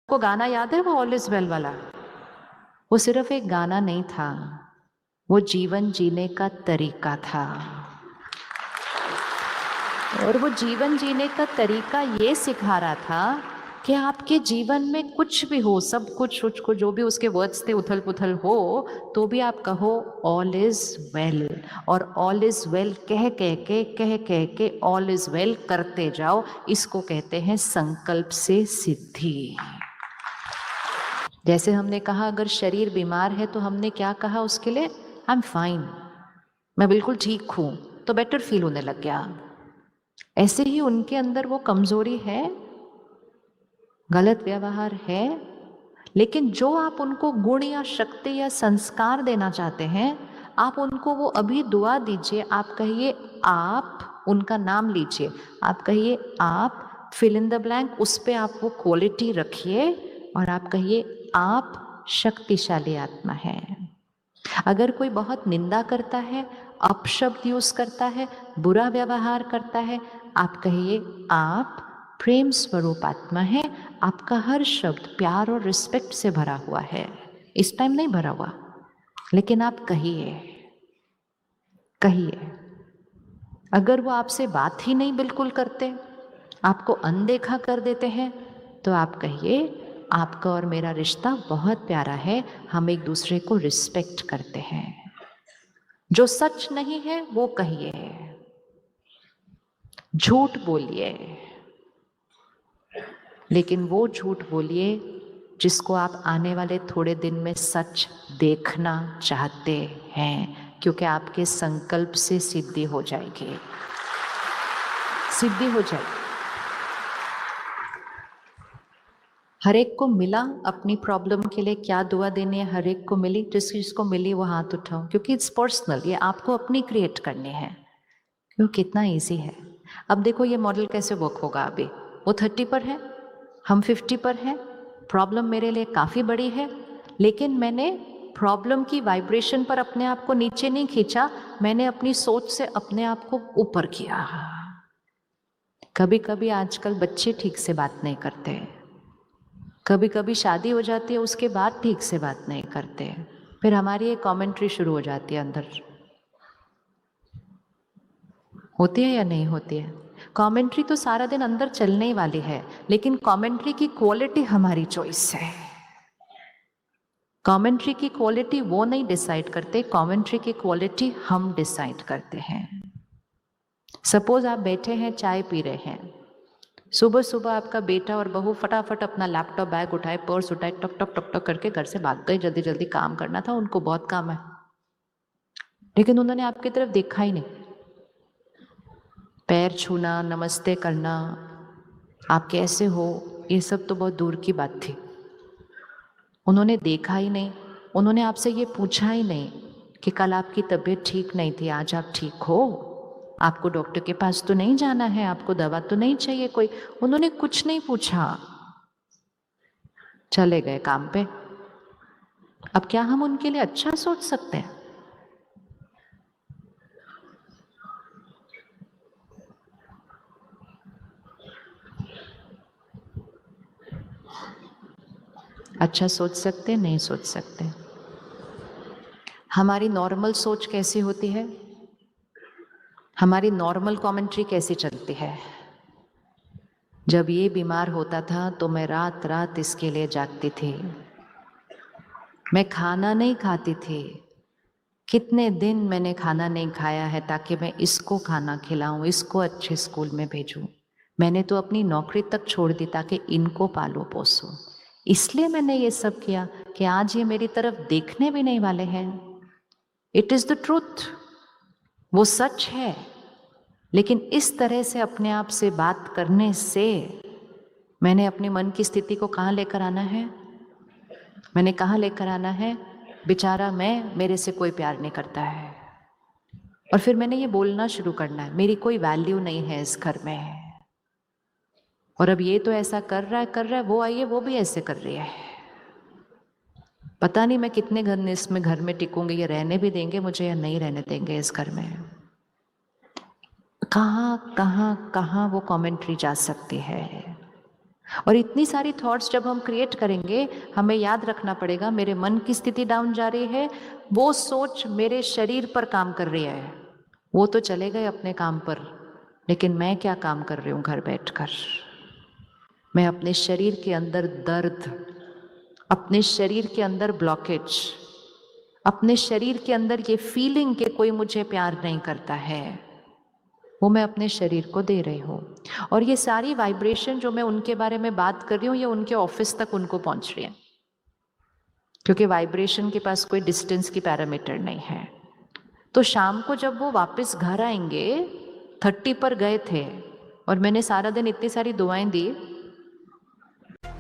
को गाना याद है वो ऑल इज वेल वाला? वो सिर्फ एक गाना नहीं था, वो जीवन जीने का तरीका था। और वो जीवन जीने का तरीका ये सिखा रहा था कि आपके जीवन में कुछ भी हो, सब कुछ जो भी उसके वर्ड्स थे उथल पुथल हो, तो भी आप कहो ऑल इज वेल। और ऑल इज वेल कह के ऑल इज वेल करते जाओ। इसको कहते हैं संकल्प से सिद्धि। जैसे हमने कहा अगर शरीर बीमार है तो हमने क्या कहा उसके लिए? आई एम फाइन, मैं बिल्कुल ठीक हूं, तो बेटर फील होने लग गया। ऐसे ही उनके अंदर वो कमजोरी है, गलत व्यवहार है, लेकिन जो आप उनको गुण या शक्ति या संस्कार देना चाहते हैं, आप उनको वो अभी दुआ दीजिए। आप कहिए, आप उनका नाम लीजिए, आप कहिए आप फिल इन द ब्लैंक, उस पे आप वो क्वालिटी रखिए और आप कहिए आप शक्तिशाली आत्मा है। अगर कोई बहुत निंदा करता है, अपशब्द यूज करता है, बुरा व्यवहार करता है, आप कहिए आप प्रेम स्वरूप आत्मा है, आपका हर शब्द प्यार और रिस्पेक्ट से भरा हुआ है। इस टाइम नहीं भरा हुआ, लेकिन आप कहिए कहिए। अगर वो आपसे बात ही नहीं बिल्कुल करते, आपको अनदेखा कर देते हैं, तो आप कहिए आपका और मेरा रिश्ता बहुत प्यारा है, हम एक दूसरे को रिस्पेक्ट करते हैं। जो सच नहीं है वो कहिए, झूठ बोलिए, लेकिन वो झूठ बोलिए जिसको आप आने वाले थोड़े दिन में सच देखना चाहते हैं, क्योंकि आपके संकल्प से सिद्धि हो जाएगी, सिद्धि हो जाएगी। हर एक को मिला अपनी प्रॉब्लम के लिए क्या दुआ देनी है, हर एक को मिली, जिसको मिली वो हाथ उठाओ, क्योंकि इट्स पर्सनल, ये आपको अपनी क्रिएट करनी है। क्यों, कितना इजी है। अब देखो ये मॉडल कैसे वर्क होगा। अभी वो 30 पर है, हम 50 पर हैं, प्रॉब्लम मेरे लिए काफ़ी बड़ी है, लेकिन मैंने प्रॉब्लम की वाइब्रेशन पर अपने आप को नीचे नहीं खींचा, मैंने अपनी सोच से अपने आप को ऊपर किया। कभी कभी आजकल बच्चे ठीक से बात नहीं करते, कभी कभी शादी हो जाती है उसके बाद ठीक से बात नहीं करते, फिर हमारी एक कमेंट्री शुरू हो जाती है अंदर। होती है या नहीं होती है? कमेंट्री तो सारा दिन अंदर चलने ही वाली है, लेकिन कमेंट्री की क्वालिटी हमारी चॉइस है। कमेंट्री की क्वालिटी वो नहीं डिसाइड करते, कमेंट्री की क्वालिटी हम डिसाइड करते हैं। सपोज आप बैठे हैं, चाय पी रहे हैं, सुबह सुबह आपका बेटा और बहू फटाफट अपना लैपटॉप बैग उठाए, पर्स उठाए, टक टक टक टक करके घर से भाग गए, जल्दी जल्दी काम करना था, उनको बहुत काम है, लेकिन उन्होंने आपकी तरफ देखा ही नहीं। पैर छूना, नमस्ते करना, आप कैसे हो, ये सब तो बहुत दूर की बात थी। उन्होंने देखा ही नहीं, उन्होंने आपसे ये पूछा ही नहीं कि कल आपकी तबीयत ठीक नहीं थी, आज आप ठीक हो, आपको डॉक्टर के पास तो नहीं जाना है, आपको दवा तो नहीं चाहिए कोई। उन्होंने कुछ नहीं पूछा, चले गए काम पे। अब क्या हम उनके लिए अच्छा सोच सकते हैं? अच्छा सोच सकते, नहीं सोच सकते। हमारी नॉर्मल सोच कैसी होती है, हमारी नॉर्मल कमेंट्री कैसी चलती है? जब ये बीमार होता था तो मैं रात रात इसके लिए जागती थी, मैं खाना नहीं खाती थी, कितने दिन मैंने खाना नहीं खाया है ताकि मैं इसको खाना खिलाऊं, इसको अच्छे स्कूल में भेजूं। मैंने तो अपनी नौकरी तक छोड़ दी ताकि इनको पालो पोसो। इसलिए मैंने ये सब किया कि आज ये मेरी तरफ देखने भी नहीं वाले हैं। इट इज द ट्रूथ, वो सच है। लेकिन इस तरह से अपने आप से बात करने से मैंने अपने मन की स्थिति को कहाँ लेकर आना है? मैंने कहाँ लेकर आना है? बेचारा मैं, मेरे से कोई प्यार नहीं करता है। और फिर मैंने ये बोलना शुरू करना है, मेरी कोई वैल्यू नहीं है इस घर में। और अब ये तो ऐसा कर रहा है, वो आई है वो भी ऐसे कर रही है। पता नहीं मैं कितने घर इसमें घर में टिकूंगी, ये रहने भी देंगे मुझे या नहीं रहने देंगे इस घर में। कहाँ कहाँ कहाँ वो कमेंट्री जा सकती है। और इतनी सारी थॉट्स जब हम क्रिएट करेंगे, हमें याद रखना पड़ेगा मेरे मन की स्थिति डाउन जा रही है, वो सोच मेरे शरीर पर काम कर रही है। वो तो चले गए अपने काम पर, लेकिन मैं क्या काम कर रही हूँ घर बैठकर? मैं अपने शरीर के अंदर दर्द, अपने शरीर के अंदर ब्लॉकेज, अपने शरीर के अंदर ये फीलिंग कि कोई मुझे प्यार नहीं करता है, वो मैं अपने शरीर को दे रही हूँ। और ये सारी वाइब्रेशन जो मैं उनके बारे में बात कर रही हूँ, ये उनके ऑफिस तक उनको पहुंच रही है, क्योंकि वाइब्रेशन के पास कोई डिस्टेंस की पैरामीटर नहीं है। तो शाम को जब वो वापस घर आएंगे, 30 पर गए थे और मैंने सारा दिन इतनी सारी दुआएं दी।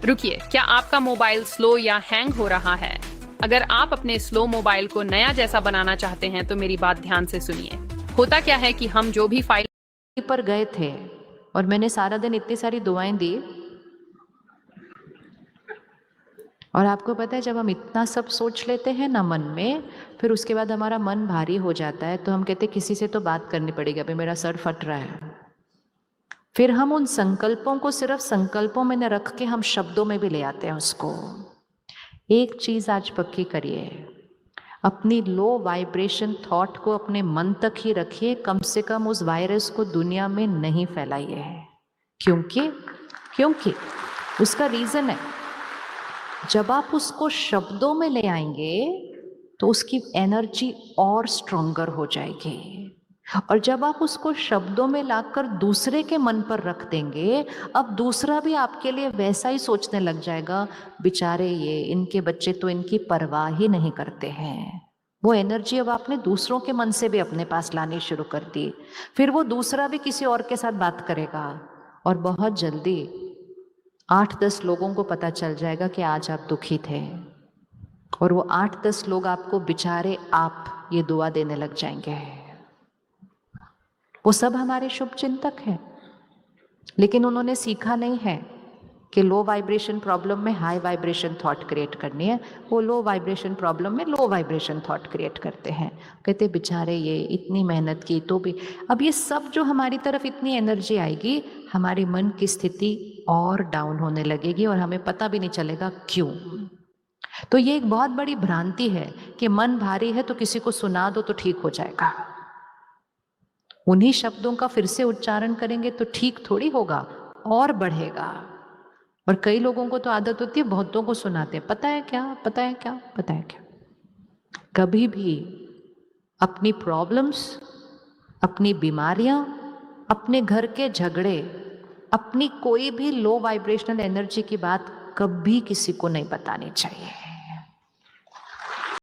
रुकिए, क्या आपका मोबाइल स्लो या हैंग हो रहा है? अगर आप अपने स्लो मोबाइल को नया जैसा बनाना चाहते हैं तो मेरी बात ध्यान से सुनिए। होता क्या है कि हम जो भी फाइल पर गए थे और मैंने सारा दिन इतनी सारी दुआएं दी, और आपको पता है जब हम इतना सब सोच लेते हैं ना मन में, फिर उसके बाद हमारा मन भारी हो जाता है, तो हम कहते किसी से तो बात करनी पड़ेगी, अभी मेरा सर फट रहा है। फिर हम उन संकल्पों को सिर्फ संकल्पों में न रख के हम शब्दों में भी ले आते हैं उसको। एक चीज आज पक्की करिए, अपनी लो वाइब्रेशन थॉट को अपने मन तक ही रखिए, कम से कम उस वायरस को दुनिया में नहीं फैलाइए। क्योंकि उसका रीजन है, जब आप उसको शब्दों में ले आएंगे तो उसकी एनर्जी और स्ट्रोंगर हो जाएगी, और जब आप उसको शब्दों में लाकर दूसरे के मन पर रख देंगे, अब दूसरा भी आपके लिए वैसा ही सोचने लग जाएगा, बेचारे ये इनके बच्चे तो इनकी परवाह ही नहीं करते हैं। वो एनर्जी अब आपने दूसरों के मन से भी अपने पास लानी शुरू कर दी। फिर वो दूसरा भी किसी और के साथ बात करेगा, और बहुत जल्दी 8-10 लोगों को पता चल जाएगा कि आज आप दुखी थे, और वो 8-10 लोग आपको बेचारे आप ये दुआ देने लग जाएंगे। वो सब हमारे शुभ चिंतक हैं, लेकिन उन्होंने सीखा नहीं है कि लो वाइब्रेशन प्रॉब्लम में हाई वाइब्रेशन थॉट क्रिएट करनी है। वो लो वाइब्रेशन प्रॉब्लम में लो वाइब्रेशन थॉट क्रिएट करते हैं, कहते बेचारे ये इतनी मेहनत की तो भी। अब ये सब जो हमारी तरफ इतनी एनर्जी आएगी, हमारे मन की स्थिति और डाउन होने लगेगी और हमें पता भी नहीं चलेगा क्यों। तो ये एक बहुत बड़ी भ्रांति है कि मन भारी है तो किसी को सुना दो तो ठीक हो जाएगा। उन्हीं शब्दों का फिर से उच्चारण करेंगे तो ठीक थोड़ी होगा, और बढ़ेगा। और कई लोगों को तो आदत होती है बहुतों को सुनाते हैं, पता है क्या, पता है क्या, पता है क्या। कभी भी अपनी प्रॉब्लम्स, अपनी बीमारियां, अपने घर के झगड़े, अपनी कोई भी लो वाइब्रेशनल एनर्जी की बात कभी किसी को नहीं बतानी चाहिए।